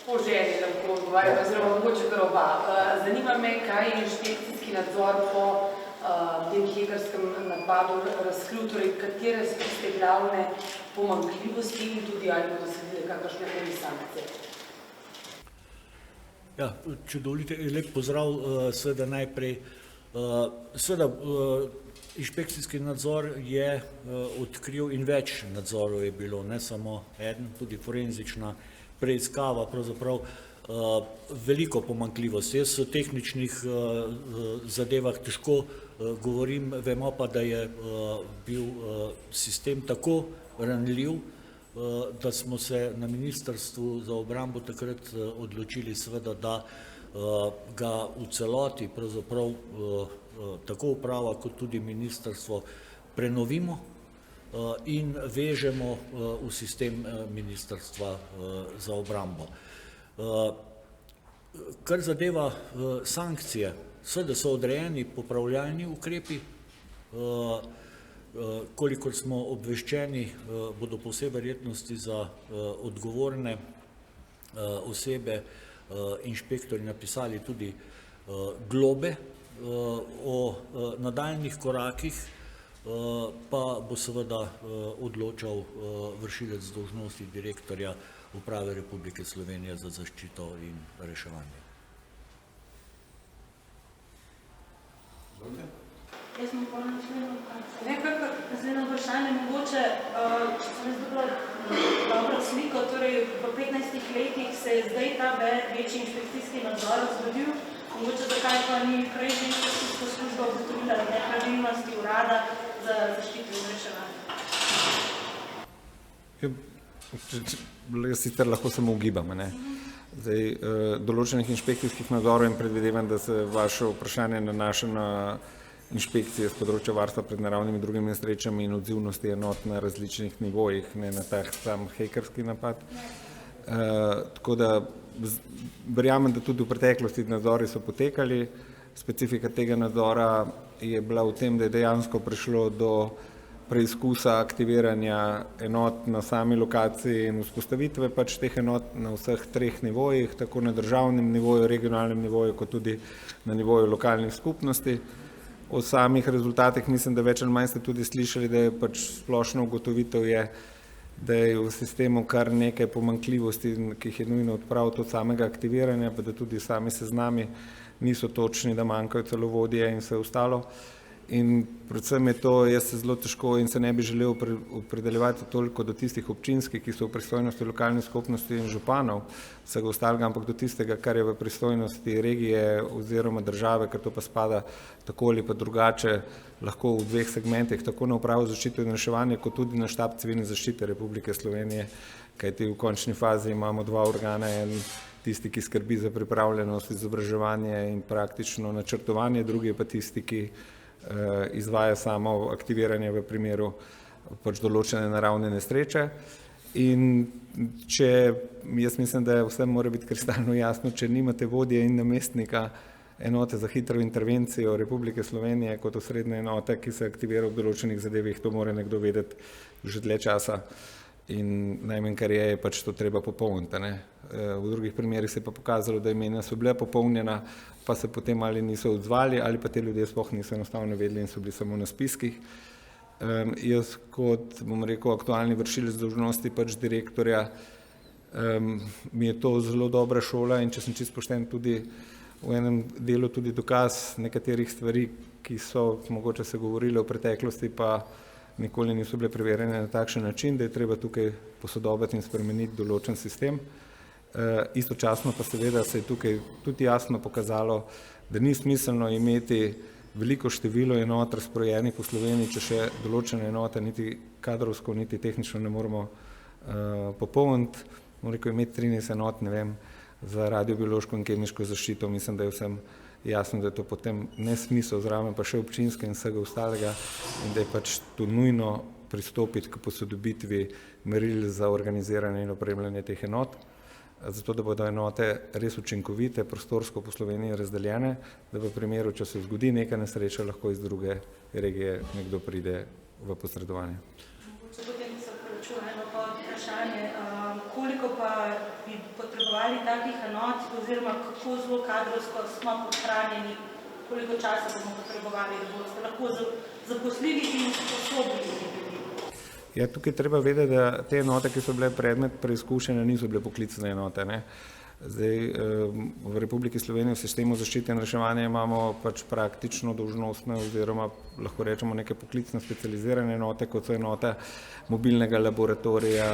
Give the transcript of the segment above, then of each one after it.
po želji lahko odgovarjam, oziroma mogoče kar oba. Zanima me, kaj je inšpekcijski nadzor po tem hekerskem napadu razkril, torej katere so tiste glavne pomanjkljivosti in tudi ali bodo sledile kakršne koli sankcije. Ja, če dovolite, lep pozdrav, seveda najprej. Seveda inšpekcijski nadzor je odkril in več nadzorov je bilo, ne samo eden, tudi forenzična preiskava, pravzaprav veliko pomanjkljivosti. Jaz o tehničnih zadevah težko govorim, vemo pa, da je bil sistem tako ranljiv, da smo se na Ministrstvu za obrambo takrat odločili seveda, da ga v celoti pravzaprav tako uprava kot tudi ministrstvo prenovimo in vežemo v sistem Ministrstva za obrambo. Kar zadeva sankcije, seveda so odrejeni popravljalni ukrepi, kolikor smo obveščeni, bodo po vsej verjetnosti za odgovorne osebe inšpektorji napisali tudi globe. O nadaljnjih korakih pa bo seveda odločal vršilec dolžnosti direktorja Uprave Republike Slovenije za zaščito in reševanje. Jaz sem pa naslednjo vprašanje, mogoče, če sem jaz dobro sliko, torej v 15 letih se je zdaj ta večji inšpekcijski nadzor zgodil, mogoče zakaj pa ni prejšnja inšpekcijska služba ugotovila nepravilnosti urada za zaščito in reševanje? Jaz sicer lahko samo ugibam. Zdaj, določenih inšpekcijskih nadzorov in predvidevam, da se vaše vprašanje nanaša na inšpekcije z področja varstva pred naravnimi drugimi nesrečami in odzivnosti enot na različnih nivojih, ne na tak sam hekerski napad. Tako da verjamem, da tudi v preteklosti nadzori so potekali. Specifika tega nadzora je bila v tem, da je dejansko prišlo do preizkusa aktiviranja enot na sami lokaciji in vzpostavitve pač teh enot na vseh treh nivojih, tako na državnem nivoju, regionalnem nivoju, kot tudi na nivoju lokalnih skupnosti. O samih rezultatih mislim, da več ali manj ste tudi slišali, da je pač splošno ugotovitev je, da je v sistemu kar nekaj pomanjkljivosti, ki jih je nujno odpraviti od samega aktiviranja, pa da tudi sami seznami niso točni, da manjkajo celo vodje in vse ostalo. In predvsem je to, jaz se zelo težko in se ne bi želel opredeljevati toliko do tistih občinskih, ki so v pristojnosti lokalnih skupnosti in županov, vsega ostalega, ampak do tistega, kar je v pristojnosti regije oziroma države, ker to pa spada tako ali pa drugače, lahko v dveh segmentih, tako na Upravo za zaščito in reševanje, kot tudi na Štab civilne zaščite Republike Slovenije, kajti v končni fazi imamo dva organa, en tisti, ki skrbi za pripravljenost, izobraževanje in praktično načrtovanje, drugi pa tisti, ki izvaja samo aktiviranje v primeru pač določene naravne nesreče. In jaz mislim, da vsem mora biti kristalno jasno, če nimate vodje in namestnika enote za hitro intervencijo Republike Slovenije kot osrednje enote, ki se aktivira v določenih zadevih, to mora nekdo vedeti že dlje časa. In najmanj kar je pač to treba popolniti. V drugih primerih se je pa pokazalo, da imena so bile popolnjena, pa se potem ali niso odzvali, ali pa te ljudje sploh niso enostavno vedeli in so bili samo na spiskih. Jaz kot, bom rekel, aktualni vršilec dolžnosti pač direktorja, mi je to zelo dobra šola in če sem čisto pošten, tudi v enem delu tudi dokaz nekaterih stvari, ki so mogoče se govorile v preteklosti, pa nikoli niso bile preverjene na takšen način, da je treba tukaj posodobiti in spremeniti določen sistem. Istočasno pa seveda se je tukaj tudi jasno pokazalo, da ni smiselno imeti veliko število enot razporojenih v Sloveniji, če še določene enote niti kadrovsko, niti tehnično ne moramo popolniti. Moram rekel, imeti 13 enot, ne vem, za radiobiološko in kemiško zaščito, mislim, da je vsem jasno, da je to potem nesmisel, zraven pa še občinske in vsega ostalega in da je pač tu nujno pristopiti k posodobitvi meril za organiziranje in opremljanje teh enot, zato da bodo enote res učinkovite, prostorsko po Sloveniji razdeljene, da v primeru, če se zgodi neka nesreča, lahko iz druge regije nekdo pride v posredovanje. Mogoče potem se opravičujem eno pa vprašanje, koliko pa bi potrebovali takih enot, oziroma kako zelo kadrovsko smo podhranjeni, koliko časa bomo potrebovali, da boste lahko zaposlili in sposobili ljudi. Ja, tukaj treba vedeti, da te enote, ki so bile predmet preizkušanja, niso bile poklicne enote, ne. Zdaj, v Republiki Sloveniji v sistemu zaščite in reševanja imamo pač praktično dolžnostne oziroma lahko rečemo neke poklicne specializirane enote, kot so enote mobilnega laboratorija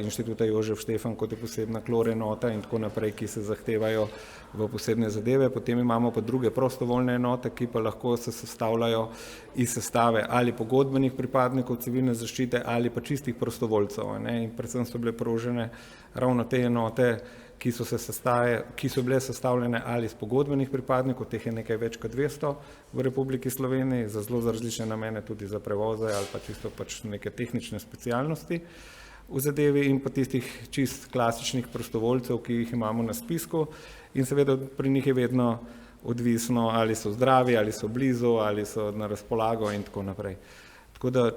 Inštituta Jožef Štefan, kot je posebna klor enota in tako naprej, ki se zahtevajo v posebne zadeve. Potem imamo pa druge prostovoljne enote, ki pa lahko se sestavljajo iz sestave ali pogodbenih pripadnikov civilne zaščite ali pa čistih prostovoljcev, ne. In predvsem so bile prožene ravno te enote, ki so bile sestavljene ali iz pogodbenih pripadnikov, teh je nekaj več kot 200 v Republiki Sloveniji, za zelo različne namene, tudi za prevoze ali pa čisto pač neke tehnične specialnosti v zadevi in pa tistih čist klasičnih prostovoljcev, ki jih imamo na spisku in seveda pri njih je vedno odvisno, ali so zdravi, ali so blizu, ali so na razpolago in tako naprej. Tako da,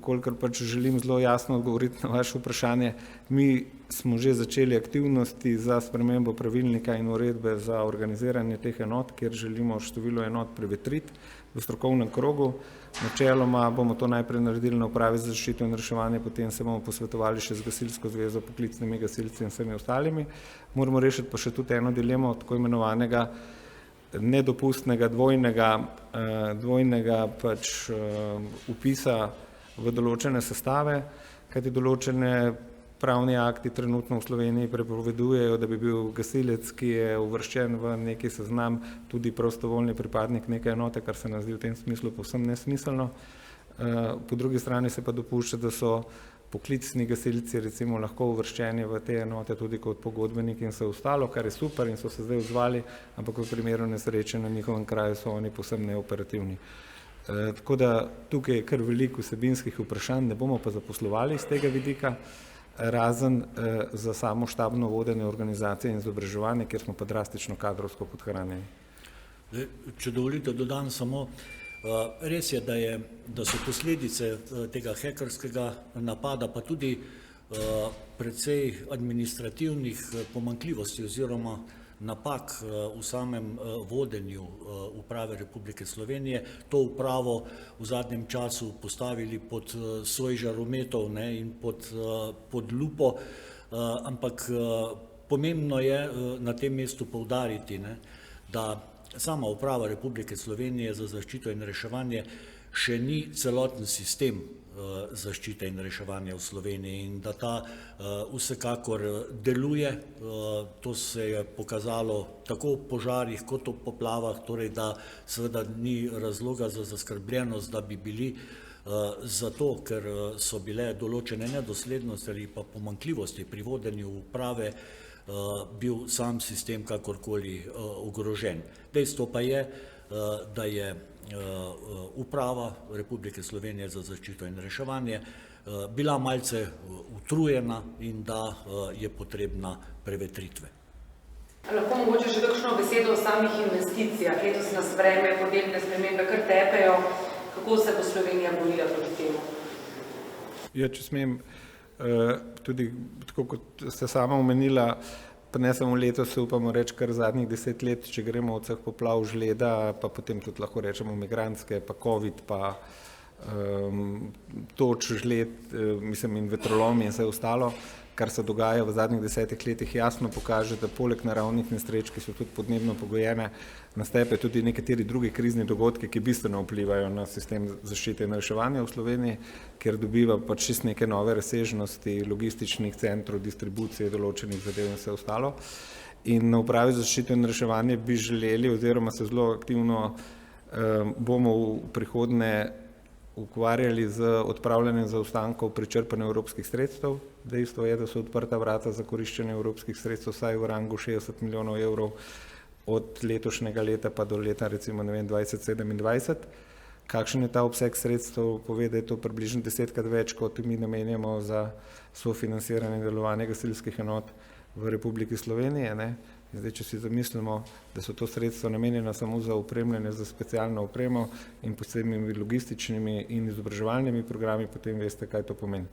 kolikor pač želim zelo jasno odgovoriti na vaše vprašanje, mi smo že začeli aktivnosti za spremembo pravilnika in uredbe za organiziranje teh enot, kjer želimo število enot prevetriti v strokovnem krogu. Načeloma bomo to najprej naredili na Upravi za zaščito in reševanje, potem se bomo posvetovali še z Gasilsko zvezo, poklicnimi gasilci in vsemi ostalimi. Moramo rešiti pa še tudi eno dilemo tako imenovanega nedopustnega dvojnega pač vpisa v določene sestave, kajti določene pravni akti trenutno v Sloveniji prepovedujejo, da bi bil gasilec, ki je uvrščen v neki seznam, tudi prostovoljni pripadnik neke enote, kar se nam zdi v tem smislu povsem nesmiselno. Po drugi strani se pa dopušča, da so poklicni gasilci recimo lahko uvrščeni v te enote tudi kot pogodbeniki in vse ostalo, kar je super in so se zdaj odzvali, ampak v primeru nesreče na njihovem kraju so oni povsem neoperativni. Tako da tukaj je kar veliko vsebinskih vprašanj, ne bomo pa zaposlovali z tega vidika, razen za samo štabno vodenje organizacije in izobraževanje, kjer smo pa drastično kadrovsko podhranjeni. Če dovolite, dodam samo, res je, da so posledice tega hekerskega napada, pa tudi precej administrativnih pomanjkljivosti oziroma napak v samem vodenju Uprave Republike Slovenije, to upravo v zadnjem času postavili pod svoj žarometov in pod lupo, ampak pomembno je na tem mestu poudariti, da sama Uprava Republike Slovenije za zaščito in reševanje še ni celoten sistem zaščite in reševanja v Sloveniji in da ta vsekakor deluje. To se je pokazalo tako v požarih kot v poplavah, torej da seveda ni razloga za zaskrbljenost, da bi bili zato, ker so bile določene nedoslednosti ali pa pomanjkljivosti pri vodenju uprave, bil sam sistem kakorkoli ogrožen. Dejstvo pa je, da je Uprava Republike Slovenije za zaščito in reševanje bila malce utrujena in da je potrebna prevetritve. Lahko mogoče še kakšno besedo o samih investicijah. Letos nas vreme, podnebne spremembe kar tepejo. Kako se bo Slovenija borila proti temu? Ja, če smem, tudi tako kot ste sama omenila, pa ne samo letos, se upamo reči kar zadnjih 10 let, če gremo od vseh poplav, žleda, pa potem tudi lahko rečemo migrantske, pa COVID, pa toč, žled, in vetrolomi in vse ostalo, kar se dogaja v zadnjih 10 letih, jasno pokaže, da poleg naravnih nesreč, ki so tudi podnebno pogojene, nastajajo tudi nekateri drugi krizni dogodki, ki bistveno vplivajo na sistem zaščite in reševanja v Sloveniji, ker dobiva pač čist neke nove razsežnosti logističnih centrov, distribucije določenih zadev in vse ostalo. In na Upravi za zaščito in reševanje bi želeli oziroma se zelo aktivno bomo v prihodnje ukvarjali z odpravljanjem zaostankov pri črpanju evropskih sredstev. Dejstvo je, da so odprta vrata za koriščenje evropskih sredstev vsaj v rangu 60 milijonov evrov od letošnjega leta pa do leta recimo 2027. Kakšen je ta obseg sredstev, pove, da je to približno 10-krat več, kot mi namenjamo za sofinanciranje in delovanje gasilskih enot v Republiki Sloveniji. Zdaj, če si zamislimo, da so to sredstva namenjena samo za opremljanje, za specialno opremo in posebnimi logističnimi in izobraževalnimi programi, potem veste, kaj to pomeni.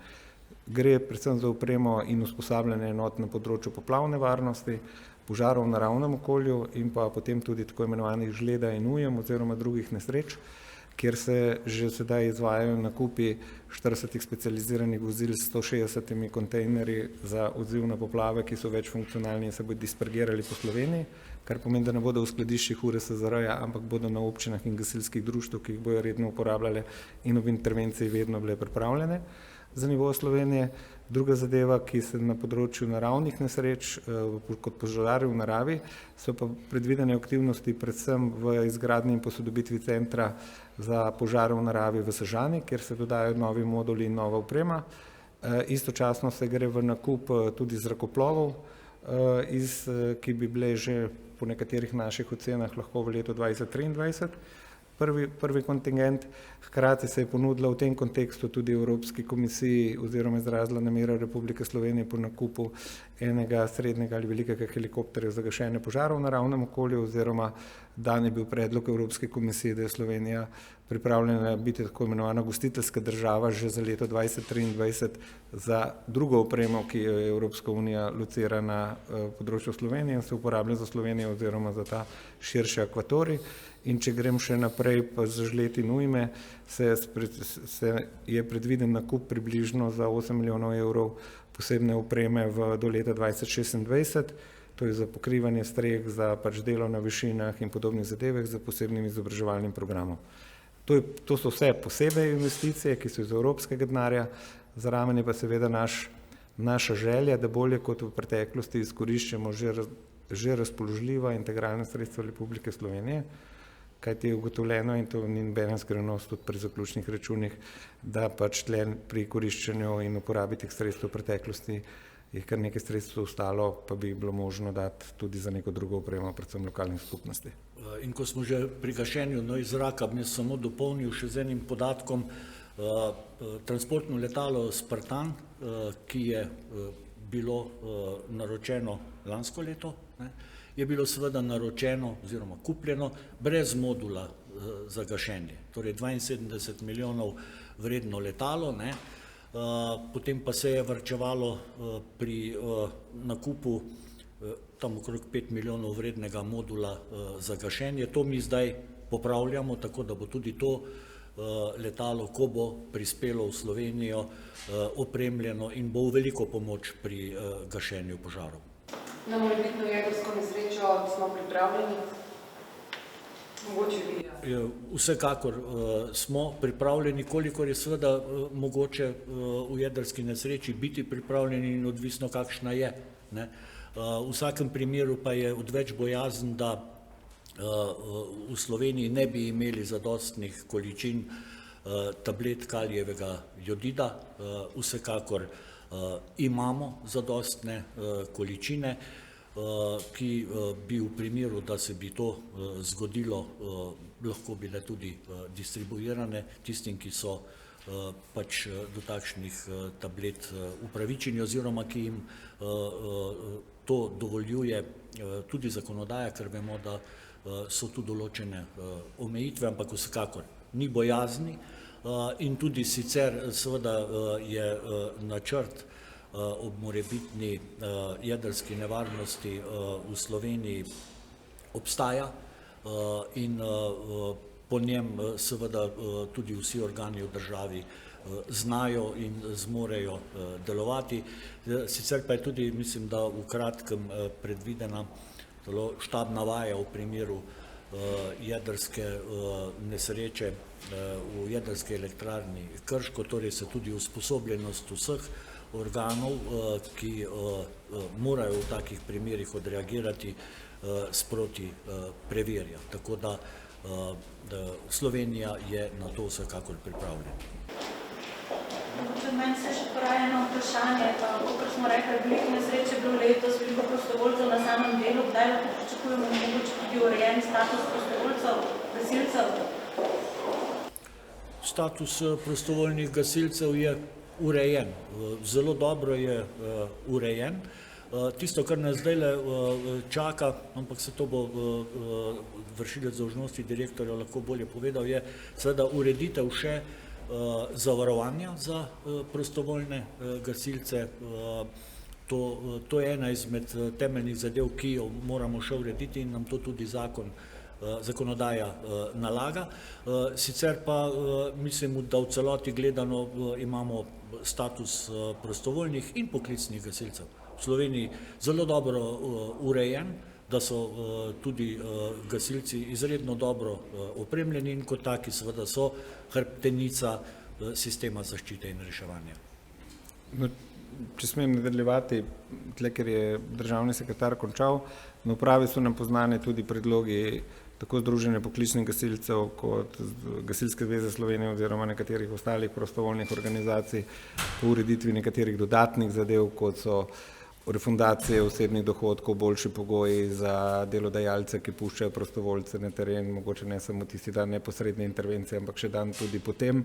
Gre predvsem za opremo in usposabljanje enot na področju poplavne varnosti, požarov v naravnem okolju in pa potem tudi tako imenovanih žleda in ujem oziroma drugih nesreč, kjer se že sedaj izvajajo nakupi 40 specializiranih vozil s 160 kontejnerji za odziv na poplave, ki so več funkcionalni in se bodo dispergirali po Sloveniji, kar pomeni, da ne bodo v skladiščih URSZR-ja, ampak bodo na občinah in gasilskih društvih, ki jih bojo redno uporabljale in ob intervenciji vedno bile pripravljene za nivo Slovenije. Druga zadeva, ki se na področju naravnih nesreč kot požarov v naravi, so pa predvidene aktivnosti predvsem v izgradnji in posodobitvi centra za požare v naravi v Sežani, kjer se dodajo novi moduli in nova oprema. Istočasno se gre v nakup tudi zrakoplovov, ki bi bile že po nekaterih naših ocenah lahko v letu 2023. Prvi kontingent, hkrati se je ponudila v tem kontekstu tudi Evropski komisiji oziroma izrazila namera Republike Slovenije po nakupu enega srednjega ali velikega helikopterja za gašenje požarov v naravnem okolju oziroma dan je bil predlog Evropske komisije, da je Slovenija pripravljena biti tako imenovana gostiteljska država že za leto 2023 za drugo opremo, ki jo je Evropska unija locira na področju Slovenije in se uporablja za Slovenijo oziroma za ta širši akvatorij. In če grem še naprej, pa za žled in ujme, je predviden nakup približno za 8 milijonov evrov posebne opreme do leta 2026, to je za pokrivanje streh, za pač delo na višinah in podobnih zadevah, za posebnim izobraževalnim programom. To so vse posebej investicije, ki so iz evropskega denarja, zraven je pa seveda naša želja, da bolje kot v preteklosti izkoriščamo že razpoložljiva integralna sredstva Republike Slovenije, kajti je ugotovljeno, in to ni nobena skrivnost tudi pri zaključnih računih, da pač tle pri koriščenju in uporabi teh sredstev v preteklosti je kar nekaj sredstev ostalo, pa bi bilo možno dati tudi za neko drugo opremo, predvsem lokalnih skupnosti. In ko smo že pri gašenju iz zraka, bi samo dopolnil še z enim podatkom, transportno letalo Spartan, ki je bilo naročeno lansko leto, je bilo seveda naročeno oziroma kupljeno brez modula za gašenje, torej 72 milijonov vredno letalo, potem pa se je varčevalo pri nakupu tam okrog 5 milijonov vrednega modula za gašenje. To mi zdaj popravljamo, tako da bo tudi to letalo, ko bo prispelo v Slovenijo, opremljeno in bo v veliko pomoč pri gašenju požarov. Na morebitno jedrsko nesrečo smo pripravljeni? Mogoče vi. Vsekakor smo pripravljeni, kolikor je seveda mogoče v jedrski nesreči biti pripravljeni in odvisno kakšna je. V vsakem primeru pa je odveč bojazen, da v Sloveniji ne bi imeli zadostnih količin tablet kalijevega jodida. Vsekakor imamo zadostne količine, ki bi v primeru, da se bi to zgodilo, lahko bile tudi distribuirane tistim, ki so pač do takšnih tablet upravičeni oziroma ki jim to dovoljuje tudi zakonodaja, ker vemo, da so tu določene omejitve, ampak vsekakor ni bojazni. In tudi sicer seveda je načrt ob morebitni jedrski nevarnosti v Sloveniji obstaja in po njem seveda tudi vsi organi v državi znajo in zmorejo delovati. Sicer pa je tudi, mislim, da v kratkem predvidena štabna vaja v primeru jedrske nesreče v jedrski elektrarni Krško, torej se tudi usposobljenost vseh organov, ki morajo v takih primerih odreagirati, sproti preverja. Tako da Slovenija je na to vsekakor pripravljena. Meni se še poraja eno vprašanje, kot smo rekli, veliko nesreč je bilo letos, veliko prostovoljcev na samem delu, kdaj lahko pričakujemo mogoče tudi urejen status prostovoljcev, gasilcev? Status prostovoljnih gasilcev je urejen, zelo dobro je urejen. Tisto, kar nas zdajle čaka, ampak se to bo vršilec dolžnosti direktorja lahko bolje povedal, je seveda ureditev še zavarovanja za prostovoljne gasilce. To je ena izmed temeljnih zadev, ki jo moramo še urediti in nam to tudi zakonodaja nalaga. Sicer pa mislim, da v celoti gledano imamo status prostovoljnih in poklicnih gasilcev v Sloveniji zelo dobro urejen, da so tudi gasilci izredno dobro opremljeni in kot taki seveda so hrbtenica sistema zaščite in reševanja. No, če smem nadaljevati, tle, ker je državni sekretar končal, na upravi so nam poznane tudi predlogi tako Združenja poklicnih gasilcev kot Gasilske zveze Slovenije oziroma nekaterih ostalih prostovoljnih organizacij po ureditvi nekaterih dodatnih zadev, kot so refundacije osebnih dohodkov, boljši pogoji za delodajalce, ki puščajo prostovoljce na teren, mogoče ne samo tisti dan neposredne intervencije, ampak še dan tudi potem,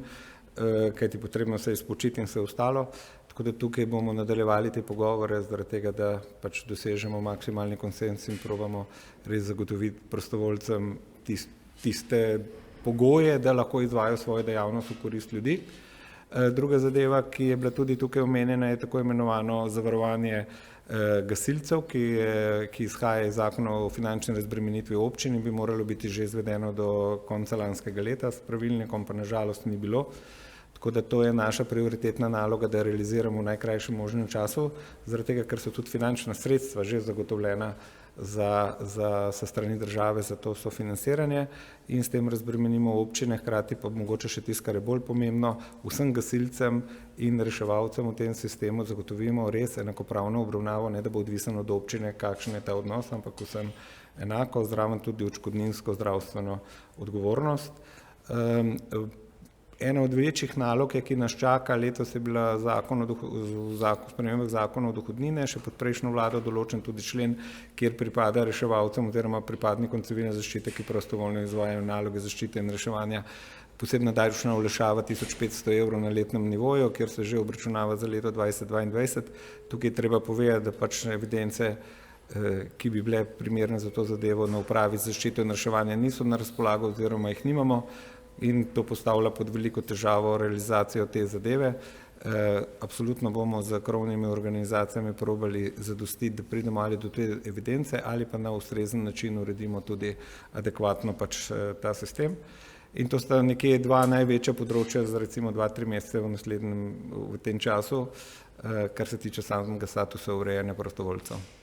kajti potrebno se izpočiti in vse ostalo. Tako da tukaj bomo nadaljevali te pogovore zaradi tega, da pač dosežemo maksimalni konsens in probamo res zagotoviti prostovoljcem tiste pogoje, da lahko izvajo svojo dejavnost v korist ljudi. Druga zadeva, ki je bila tudi tukaj omenjena, je tako imenovano zavarovanje gasilcev, ki izhaja iz zakona o finančni razbremenitvi občin in bi moralo biti že izvedeno do konca lanskega leta, s pravilnikom pa nažalost ni bilo. Tako da to je naša prioritetna naloga, da realiziramo v najkrajšem možnem času, zaradi tega, ker so tudi finančna sredstva že zagotovljena sa strani države za to sofinansiranje in s tem razbremenimo občine, hkrati pa mogoče še tisto, kar je bolj pomembno, vsem gasilcem in reševalcem v tem sistemu zagotovimo res enakopravno obravnavo, ne da bo odvisno od občine, kakšen je ta odnos, ampak vsem enako, zraven tudi odškodninsko zdravstveno odgovornost. Ena od večjih nalog, ki nas čaka, letos je bila sprememba zakona o dohodnine, še pod prejšnjo vlado določen tudi člen, kjer pripada reševalcem oziroma pripadnikom civilne zaščite, ki prostovoljno izvajajo naloge zaščite in reševanja, posebna davčna olajšava 1500 evrov na letnem nivoju, kjer se že obračunava za leto 2022. Tukaj je treba povedati, da pač evidence, ki bi bile primerne za to zadevo na upravi zaščite in reševanja, niso na razpolago oziroma jih nimamo. In to postavlja pod veliko težavo realizacijo te zadeve. Absolutno bomo z krovnimi organizacijami probali zadostiti, da pridemo ali do te evidence ali pa na ustrezen način uredimo tudi adekvatno pač ta sistem. In to sta nekje dva največja področja za recimo 2-3 mesece v tem času, kar se tiče samega statusa urejanja prostovoljcev.